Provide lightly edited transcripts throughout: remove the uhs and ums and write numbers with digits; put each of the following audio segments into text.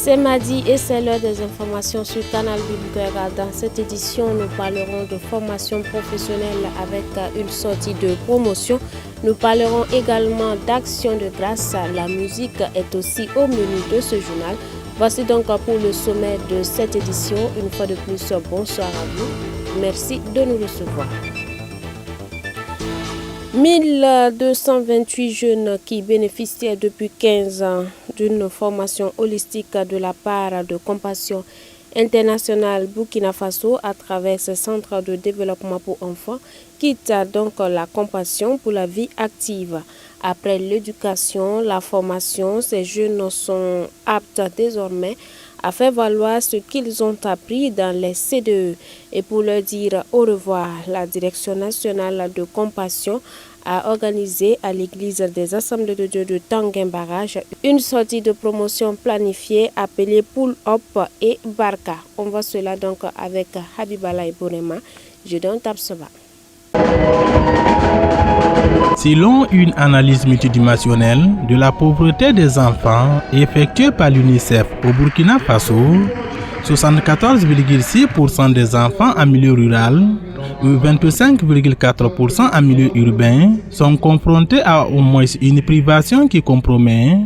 C'est mardi et c'est l'heure des informations sur Canal Vulgaire. Dans cette édition, nous parlerons de formation professionnelle avec une sortie de promotion. Nous parlerons également d'action de grâce. La musique est aussi au menu de ce journal. Voici donc pour le sommet de cette édition. Une fois de plus, bonsoir à vous. Merci de nous recevoir. 1228 jeunes qui bénéficiaient depuis 15 ans d'une formation holistique de la part de Compassion Internationale Burkina Faso à travers ce centre de développement pour enfants quittent donc la compassion pour la vie active. Après l'éducation, la formation, ces jeunes sont aptes désormais à faire valoir ce qu'ils ont appris dans les CDE. Et pour leur dire au revoir, la Direction nationale de Compassion a organisé à l'église des Assemblées de Dieu de Tanguin Barrage une sortie de promotion planifiée appelée Pull Up et Barka. On voit cela donc avec Habibala et Bonema. Je donne Tapsova. Selon une analyse multidimensionnelle de la pauvreté des enfants effectuée par l'UNICEF au Burkina Faso, 74,6% des enfants en milieu rural et 25,4% en milieu urbain sont confrontés à au moins une privation qui compromet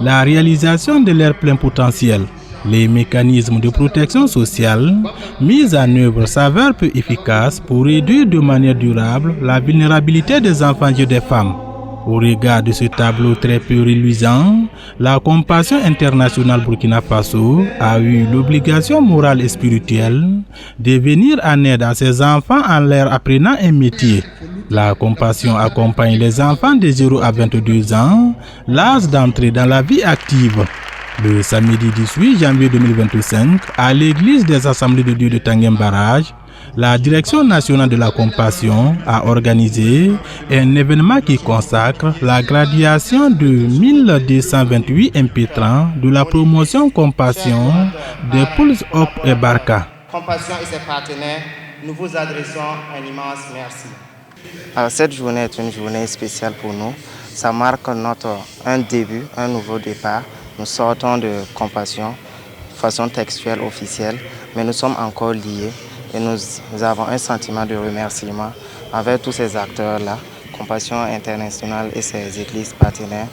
la réalisation de leur plein potentiel. Les mécanismes de protection sociale mis en œuvre s'avèrent peu efficaces pour réduire de manière durable la vulnérabilité des enfants et des femmes. Au regard de ce tableau très peu reluisant, la Compassion Internationale Burkina Faso a eu l'obligation morale et spirituelle de venir en aide à ses enfants en leur apprenant un métier. La Compassion accompagne les enfants de 0 à 22 ans, l'âge d'entrer dans la vie active. Le samedi 18 janvier 2025, à l'église des Assemblées de Dieu de Tanguin Barrage, la Direction nationale de la Compassion a organisé un événement qui consacre la graduation de 1228 impétrants de la promotion Compassion de Pulse Up et Barka. Compassion et ses partenaires, nous vous adressons un immense merci. Alors, cette journée est une journée spéciale pour nous. Ça marque un début, un nouveau départ. Nous sortons de Compassion, façon textuelle officielle, mais nous sommes encore liés. Et nous avons un sentiment de remerciement envers tous ces acteurs-là, Compassion Internationale et ses églises partenaires,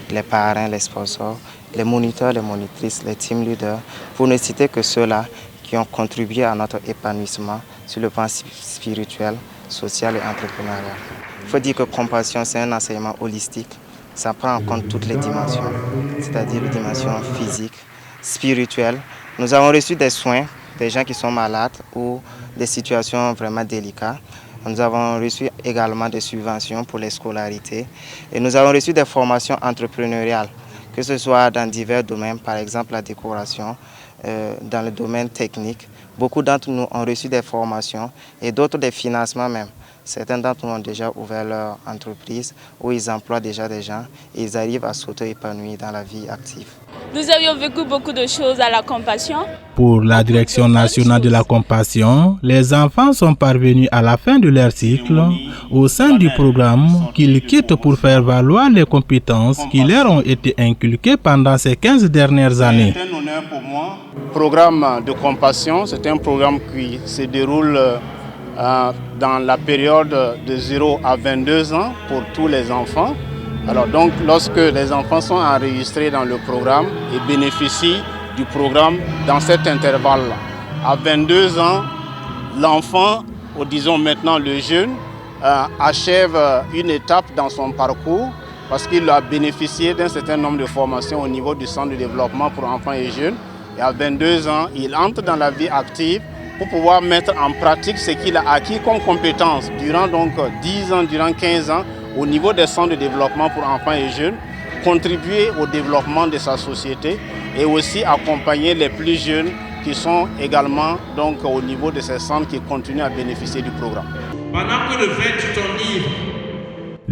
les parrains, les sponsors, les moniteurs, les monitrices, les team leaders, pour ne citer que ceux-là qui ont contribué à notre épanouissement sur le plan spirituel, social et entrepreneurial. Il faut dire que Compassion, c'est un enseignement holistique. Ça prend en compte toutes les dimensions, c'est-à-dire les dimensions physiques, spirituelles. Nous avons reçu des soins des gens qui sont malades ou des situations vraiment délicates. Nous avons reçu également des subventions pour les scolarités et nous avons reçu des formations entrepreneuriales, que ce soit dans divers domaines, par exemple la décoration, dans le domaine technique. Beaucoup d'entre nous ont reçu des formations et d'autres des financements même. Certains d'entre nous ont déjà ouvert leur entreprise où ils emploient déjà des gens et ils arrivent à s'auto-épanouir dans la vie active. Nous avions vécu beaucoup de choses à la Compassion. Pour la Direction nationale de la Compassion, les enfants sont parvenus à la fin de leur cycle au sein du programme qu'ils quittent pour faire valoir les compétences qui leur ont été inculquées pendant ces 15 dernières années. C'est un honneur pour moi. Le programme de Compassion, c'est un programme qui se déroule dans la période de 0 à 22 ans pour tous les enfants. Alors donc, lorsque les enfants sont enregistrés dans le programme et bénéficient du programme dans cet intervalle-là, à 22 ans, l'enfant, ou disons maintenant le jeune, achève une étape dans son parcours parce qu'il a bénéficié d'un certain nombre de formations au niveau du centre de développement pour enfants et jeunes. Et à 22 ans, il entre dans la vie active pour pouvoir mettre en pratique ce qu'il a acquis comme compétences durant donc 10 ans, durant 15 ans, au niveau des centres de développement pour enfants et jeunes, contribuer au développement de sa société et aussi accompagner les plus jeunes qui sont également donc au niveau de ces centres qui continuent à bénéficier du programme. Pendant que le vin tu t'enivres,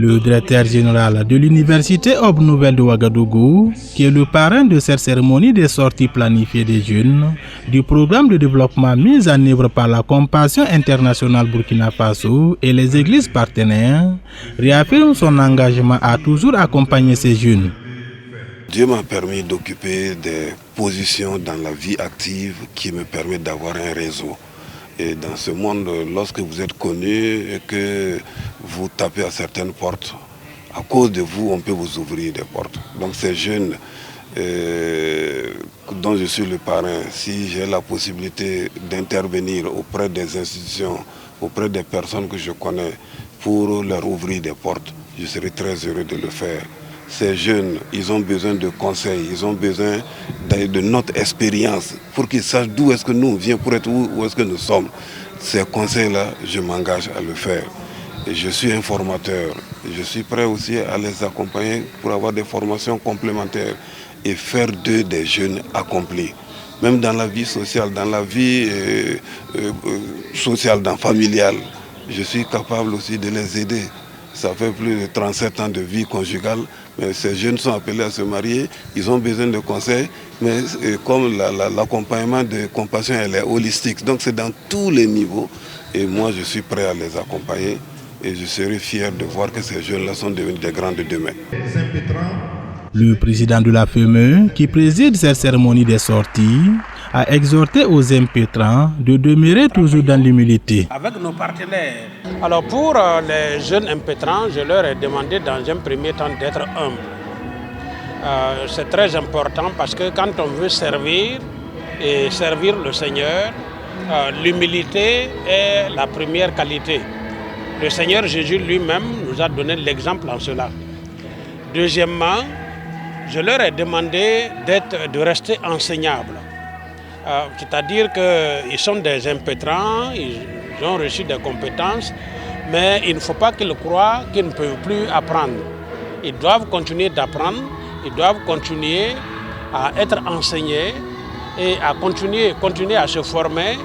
Le directeur général de l'Université Aube Nouvelle de Ouagadougou, qui est le parrain de cette cérémonie des sorties planifiées des jeunes du programme de développement mis en œuvre par la Compassion Internationale Burkina Faso et les églises partenaires, réaffirme son engagement à toujours accompagner ces jeunes. Dieu m'a permis d'occuper des position dans la vie active qui me permet d'avoir un réseau. Et dans ce monde, lorsque vous êtes connu et que vous tapez à certaines portes, à cause de vous, on peut vous ouvrir des portes. Donc ces jeunes dont je suis le parrain, si j'ai la possibilité d'intervenir auprès des institutions, auprès des personnes que je connais pour leur ouvrir des portes, je serai très heureux de le faire. Ces jeunes, ils ont besoin de conseils, ils ont besoin de notre expérience pour qu'ils sachent d'où est-ce que nous venons, pour être où est-ce que nous sommes. Ces conseils-là, je m'engage à le faire. Et je suis un formateur. Je suis prêt aussi à les accompagner pour avoir des formations complémentaires et faire d'eux des jeunes accomplis. Même dans la vie sociale, dans la vie sociale, familiale, je suis capable aussi de les aider. Ça fait plus de 37 ans de vie conjugale, mais ces jeunes sont appelés à se marier, ils ont besoin de conseils, mais comme l'accompagnement de compassion, elle est holistique, donc c'est dans tous les niveaux, et moi je suis prêt à les accompagner, et je serai fier de voir que ces jeunes-là sont devenus des grands de demain. Le président de la FEME, qui préside cette cérémonie des sorties, a exhorté aux impétrants de demeurer toujours dans l'humilité. Avec nos partenaires. Alors pour les jeunes impétrants, je leur ai demandé dans un premier temps d'être humbles. C'est très important parce que quand on veut servir et servir le Seigneur, l'humilité est la première qualité. Le Seigneur Jésus lui-même nous a donné l'exemple en cela. Deuxièmement, je leur ai demandé de rester enseignables. C'est-à-dire qu'ils sont des impétrants, ils ont reçu des compétences, mais il ne faut pas qu'ils croient qu'ils ne peuvent plus apprendre. Ils doivent continuer d'apprendre, ils doivent continuer à être enseignés et à continuer à se former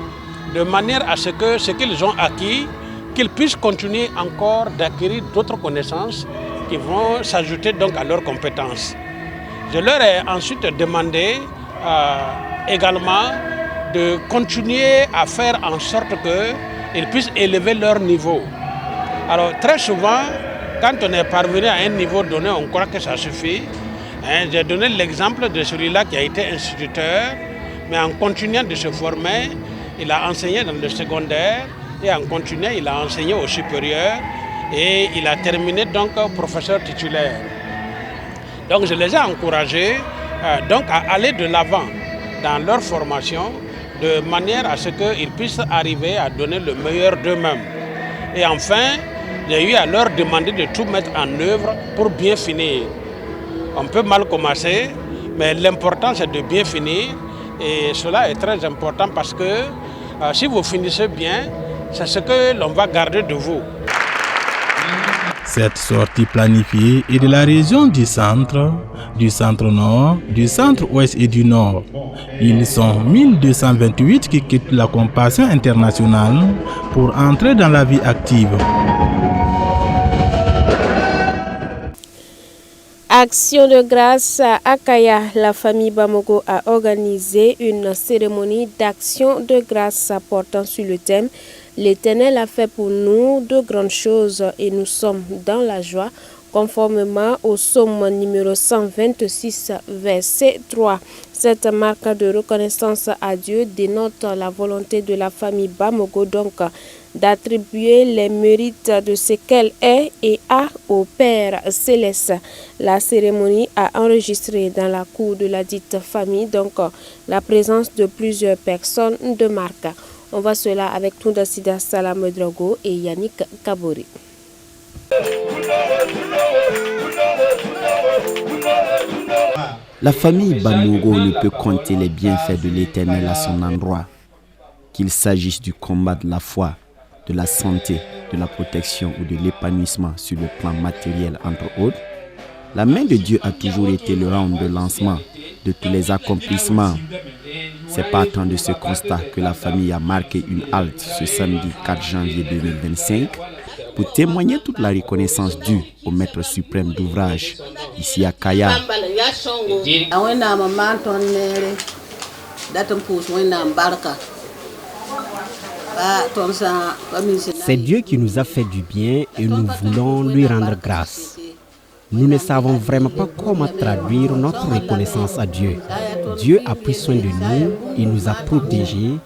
de manière à ce que ce qu'ils ont acquis, qu'ils puissent continuer encore d'acquérir d'autres connaissances qui vont s'ajouter donc à leurs compétences. Je leur ai ensuite demandé également de continuer à faire en sorte qu'ils puissent élever leur niveau. Alors très souvent, quand on est parvenu à un niveau donné, on croit que ça suffit. J'ai donné l'exemple de celui-là qui a été instituteur, mais en continuant de se former, il a enseigné dans le secondaire et en continuant, il a enseigné au supérieur et il a terminé donc professeur titulaire. Donc je les ai encouragés donc à aller de l'avant dans leur formation de manière à ce qu'ils puissent arriver à donner le meilleur d'eux-mêmes. Et enfin, j'ai eu à leur demander de tout mettre en œuvre pour bien finir. On peut mal commencer, mais l'important c'est de bien finir et cela est très important parce que si vous finissez bien, c'est ce que l'on va garder de vous. Cette sortie planifiée est de la région du centre-nord, du centre-ouest et du nord. Ils sont 1228 qui quittent la compassion internationale pour entrer dans la vie active. Action de grâce à Akaya, la famille Bamogo a organisé une cérémonie d'action de grâce portant sur le thème « L'Éternel a fait pour nous de grandes choses et nous sommes dans la joie » conformément au psaume numéro 126, verset 3. Cette marque de reconnaissance à Dieu dénote la volonté de la famille Bamogo donc d'attribuer les mérites de ce qu'elle est et a au Père Céleste. La cérémonie a enregistré dans la cour de la dite famille donc la présence de plusieurs personnes de marque. On voit cela avec Tunda Sida Salam Drogo et Yannick Kabori. La famille Bamogo ne peut compter les bienfaits de l'Éternel à son endroit, qu'il s'agisse du combat de la foi, de la santé, de la protection ou de l'épanouissement sur le plan matériel entre autres. La main de Dieu a toujours été le rang de lancement de tous les accomplissements. C'est partant de ce constat que la famille a marqué une halte ce samedi 4 janvier 2025 pour témoigner toute la reconnaissance due au maître suprême d'ouvrage, ici à Kaya. C'est Dieu qui nous a fait du bien et nous voulons lui rendre grâce. Nous ne savons vraiment pas comment traduire notre reconnaissance à Dieu. Dieu a pris soin de nous, il nous a protégés,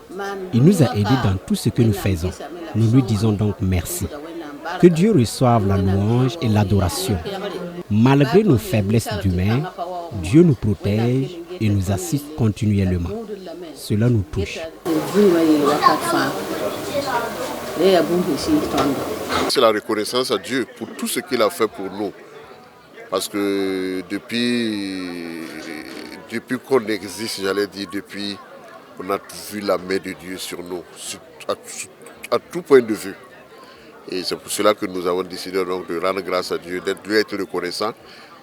il nous a aidés dans tout ce que nous faisons. Nous lui disons donc merci. Que Dieu reçoive la louange et l'adoration. Malgré nos faiblesses d'humains, Dieu nous protège et nous assiste continuellement. Cela nous touche. C'est la reconnaissance à Dieu pour tout ce qu'il a fait pour nous. Parce que depuis qu'on existe, depuis on a vu la main de Dieu sur nous, à tout point de vue. Et c'est pour cela que nous avons décidé donc de rendre grâce à Dieu, d'être reconnaissant,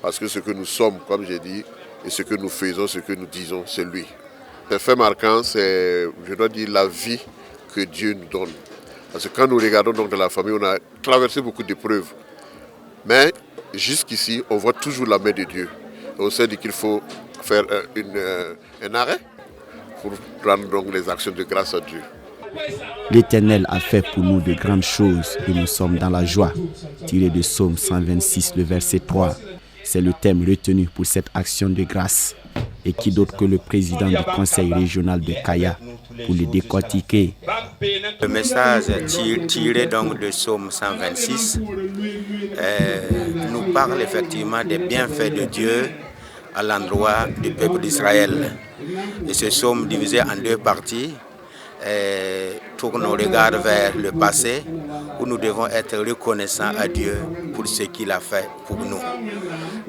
parce que ce que nous sommes, comme j'ai dit, et ce que nous faisons, ce que nous disons, c'est lui. Le fait marquant, c'est, je dois dire, la vie que Dieu nous donne. Parce que quand nous regardons donc dans la famille, on a traversé beaucoup d'épreuves. Mais jusqu'ici, on voit toujours la main de Dieu. Et on sait qu'il faut faire un arrêt pour rendre donc les actions de grâce à Dieu. L'Éternel a fait pour nous de grandes choses et nous sommes dans la joie. Tiré de Psaume 126, le verset 3. C'est le thème retenu pour cette action de grâce. Et qui d'autre que le président du conseil régional de Kaya pour le décortiquer. Le message tiré donc de Psaume 126 nous parle effectivement des bienfaits de Dieu à l'endroit du peuple d'Israël. Et ce psaume divisé en deux parties tourne nos regards vers le passé où nous devons être reconnaissants à Dieu pour ce qu'il a fait pour nous.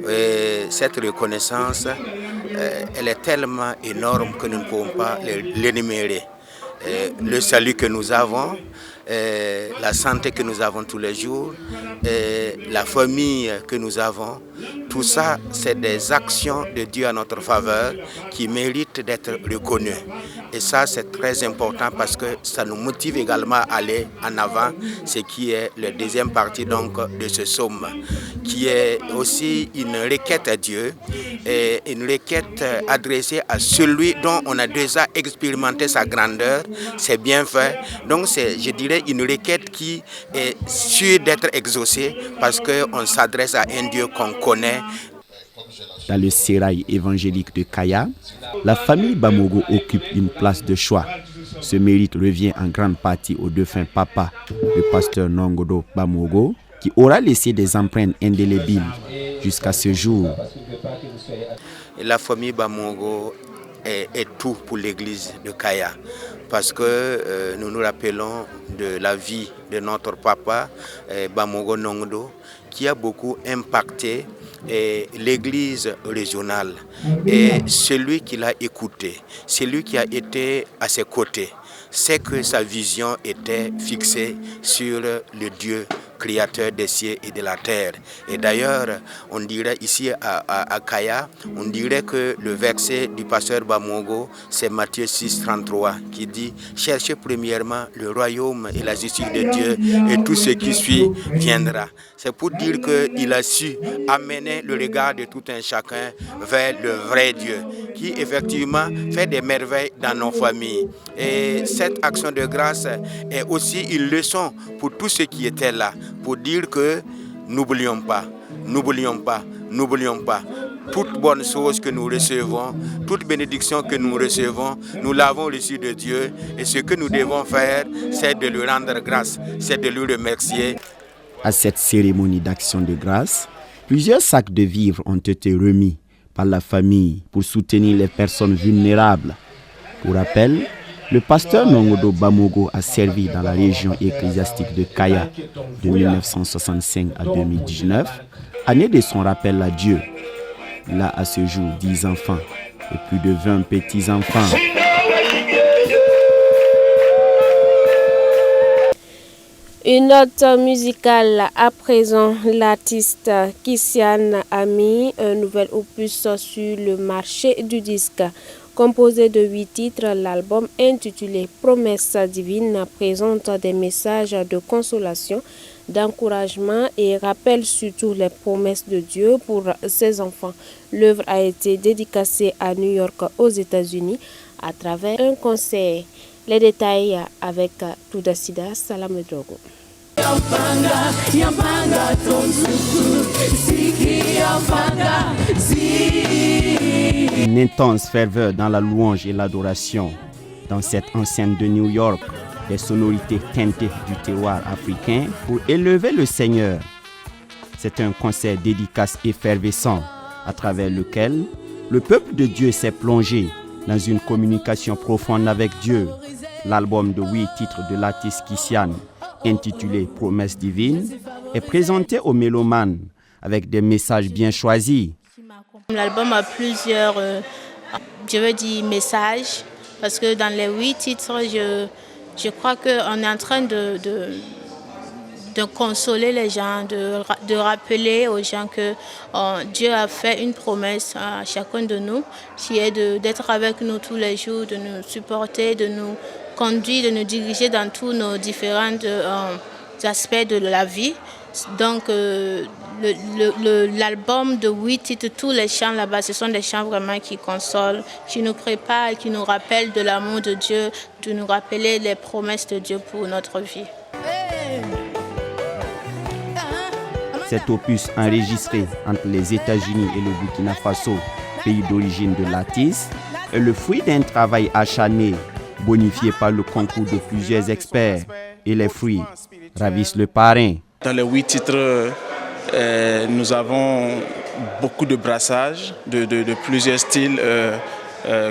Et cette reconnaissance, elle est tellement énorme que nous ne pouvons pas l'énumérer. Le salut que nous avons, la santé que nous avons tous les jours, la famille que nous avons, tout ça, c'est des actions de Dieu à notre faveur qui méritent d'être reconnues. Et ça, c'est très important parce que ça nous motive également à aller en avant, ce qui est la deuxième partie donc de ce psaume, qui est aussi une requête à Dieu, et une requête adressée à celui dont on a déjà expérimenté sa grandeur, ses bienfaits. Donc c'est, je dirais, une requête qui est sûre d'être exaucée parce qu'on s'adresse à un Dieu qu'on connaît. Dans le sérail évangélique de Kaya, la famille Bamogo occupe une place de choix. Ce mérite revient en grande partie au défunt papa, le pasteur Nongodo Bamogo, qui aura laissé des empreintes indélébiles jusqu'à ce jour. La famille Bamogo est tout pour l'église de Kaya, parce que nous nous rappelons de la vie de notre papa, Bamogo Nongodo, qui a beaucoup impacté l'église régionale. Et celui qui l'a écouté, celui qui a été à ses côtés, c'est que sa vision était fixée sur le Dieu créateur des cieux et de la terre. Et d'ailleurs, on dirait ici à Kaya, on dirait que le verset du pasteur Bamogo, c'est Matthieu 6, 33, qui dit « Cherchez premièrement le royaume et la justice de Dieu, et tout ce qui suit viendra ». C'est pour dire qu'il a su amener le regard de tout un chacun vers le vrai Dieu, qui effectivement fait des merveilles dans nos familles. Et cette action de grâce est aussi une leçon pour tous ceux qui étaient là, pour dire que n'oublions pas, toute bonne chose que nous recevons, toute bénédiction que nous recevons, nous l'avons reçue de Dieu, et ce que nous devons faire, c'est de lui rendre grâce, c'est de lui remercier. À cette cérémonie d'action de grâce, plusieurs sacs de vivres ont été remis par la famille pour soutenir les personnes vulnérables. Pour rappel, le pasteur Nongodo Bamogo a servi dans la région ecclésiastique de Kaya de 1965 à 2019, année de son rappel à Dieu. Il a à ce jour 10 enfants et plus de 20 petits-enfants. Une note musicale à présent, l'artiste Kissiane a mis un nouvel opus sur le marché du disque. Composé de 8 titres, l'album intitulé Promesses divines présente des messages de consolation, d'encouragement et rappelle surtout les promesses de Dieu pour ses enfants. L'œuvre a été dédicacée à New York aux États-Unis à travers un concert. Les détails avec Tudasida Salamedrogo. une intense ferveur dans la louange et l'adoration. Dans cette enceinte de New York, des sonorités teintées du terroir africain pour élever le Seigneur. C'est un concert dédicace effervescent à travers lequel le peuple de Dieu s'est plongé dans une communication profonde avec Dieu. L'album de 8 titres de Latis Kissian, intitulé Promesses divines, est présenté aux mélomanes avec des messages bien choisis. L'album a plusieurs, messages, parce que dans les 8 titres, je crois qu'on est en train de consoler les gens, de rappeler aux gens que Dieu a fait une promesse à chacun de nous, qui est d'être avec nous tous les jours, de nous supporter, de nous conduire, de nous diriger dans tous nos différents aspects de la vie. Donc l'album de 8 titres, tous les chants là-bas, ce sont des chants vraiment qui consolent, qui nous préparent, qui nous rappellent de l'amour de Dieu, de nous rappeler les promesses de Dieu pour notre vie. Cet opus enregistré entre les États-Unis et le Burkina Faso, pays d'origine de Latis, est le fruit d'un travail acharné, bonifié par le concours de plusieurs experts, et les fruits ravissent le parrain. Dans les 8 titres, nous avons beaucoup de brassages de plusieurs styles,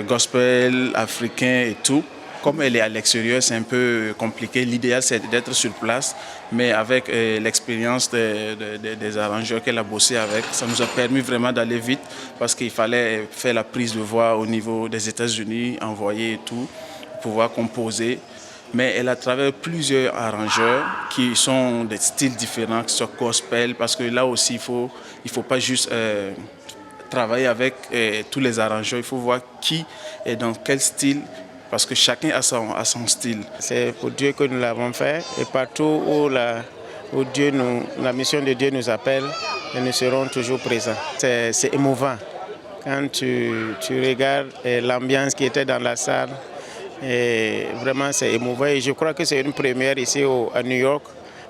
gospel, africain et tout. Comme elle est à l'extérieur, c'est un peu compliqué. L'idéal, c'est d'être sur place, mais avec l'expérience des arrangeurs qu'elle a bossé avec, ça nous a permis vraiment d'aller vite parce qu'il fallait faire la prise de voix au niveau des États-Unis, envoyer et tout, pour pouvoir composer. Mais elle a travaillé avec plusieurs arrangeurs qui sont des styles différents, que ce soit gospel, parce que là aussi, il faut pas juste travailler avec tous les arrangeurs, il faut voir qui est dans quel style, parce que chacun a son style. C'est pour Dieu que nous l'avons fait, et partout où la mission de Dieu nous appelle, nous serons toujours présents. C'est émouvant quand tu regardes l'ambiance qui était dans la salle. Et vraiment, c'est émouvant. Et je crois que c'est une première ici à New York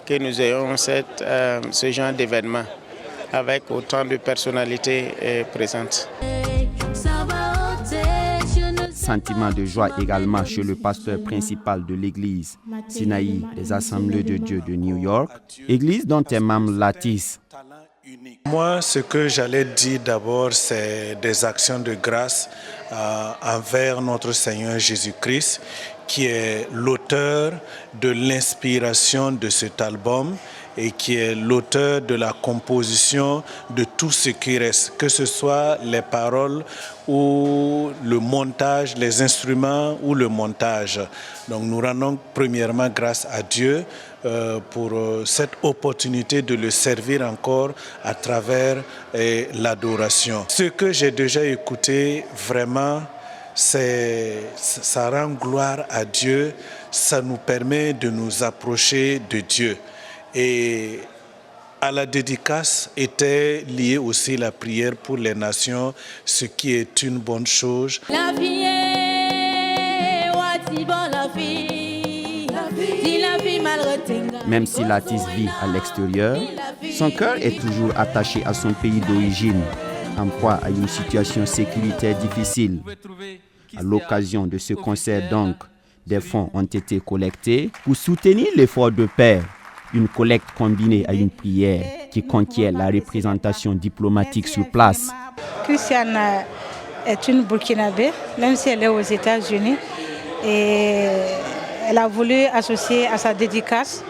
que nous ayons ce genre d'événement avec autant de personnalités présentes. Sentiment de joie également chez le pasteur principal de l'église Sinaï des Assemblées de Dieu de New York, église dont est membre Latis. Moi, ce que j'allais dire d'abord, c'est des actions de grâce envers notre Seigneur Jésus-Christ, qui est l'auteur de l'inspiration de cet album et qui est l'auteur de la composition de tout ce qui reste, que ce soit les paroles ou le montage, les instruments ou le montage. Donc nous rendons premièrement grâce à Dieu pour cette opportunité de le servir encore à travers l'adoration. Ce que j'ai déjà écouté, vraiment, ça rend gloire à Dieu, ça nous permet de nous approcher de Dieu. Et à la dédicace était liée aussi la prière pour les nations, ce qui est une bonne chose. Même si Latis vit à l'extérieur, son cœur est toujours attaché à son pays d'origine, en proie à une situation sécuritaire difficile. À l'occasion de ce concert donc, des fonds ont été collectés pour soutenir l'effort de paix. Une collecte combinée à une prière qui conquiert la représentation diplomatique sur place. Christiane est une Burkinabé, même si elle est aux États-Unis. Et elle a voulu associer à sa dédicace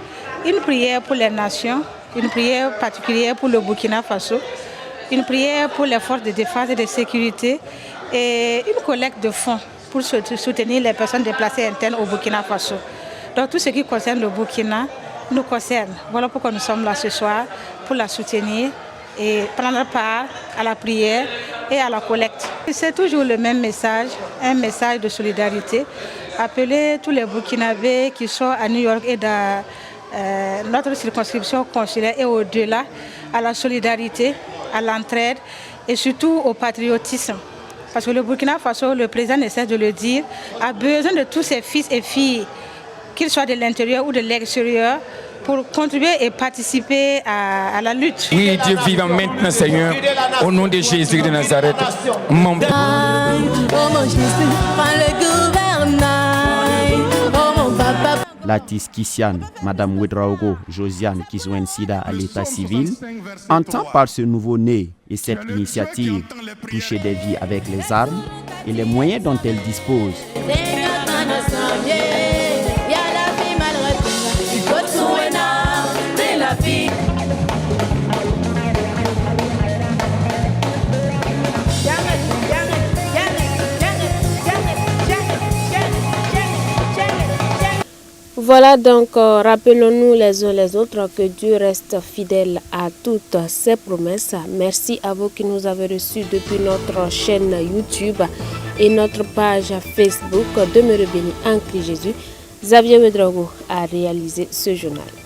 une prière pour les nations, une prière particulière pour le Burkina Faso, une prière pour les forces de défense et de sécurité et une collecte de fonds pour soutenir les personnes déplacées internes au Burkina Faso. Donc tout ce qui concerne le Burkina nous concerne. Voilà pourquoi nous sommes là ce soir, pour la soutenir et prendre part à la prière et à la collecte. C'est toujours le même message, un message de solidarité. Appeler tous les Burkinabés qui sont à New York et dans notre circonscription consulaire et au-delà à la solidarité, à l'entraide et surtout au patriotisme. Parce que le Burkina Faso, le président ne cesse de le dire, a besoin de tous ses fils et filles, qu'ils soient de l'intérieur ou de l'extérieur, pour contribuer et participer à la lutte. Oui, Dieu vivant maintenant, Seigneur, au nom de Jésus de Nazareth. Mon Père. L'artiste Kissiane, Madame Ouedraogo Josiane Kiswen Sida à l'état civil, entend par ce nouveau-né et cette initiative toucher des vies avec les armes et les moyens dont elle dispose. Voilà donc, rappelons-nous les uns les autres que Dieu reste fidèle à toutes ses promesses. Merci à vous qui nous avez reçus depuis notre chaîne YouTube et notre page Facebook. Demeurez bénis en Christ Jésus. Xavier Ouedraogo a réalisé ce journal.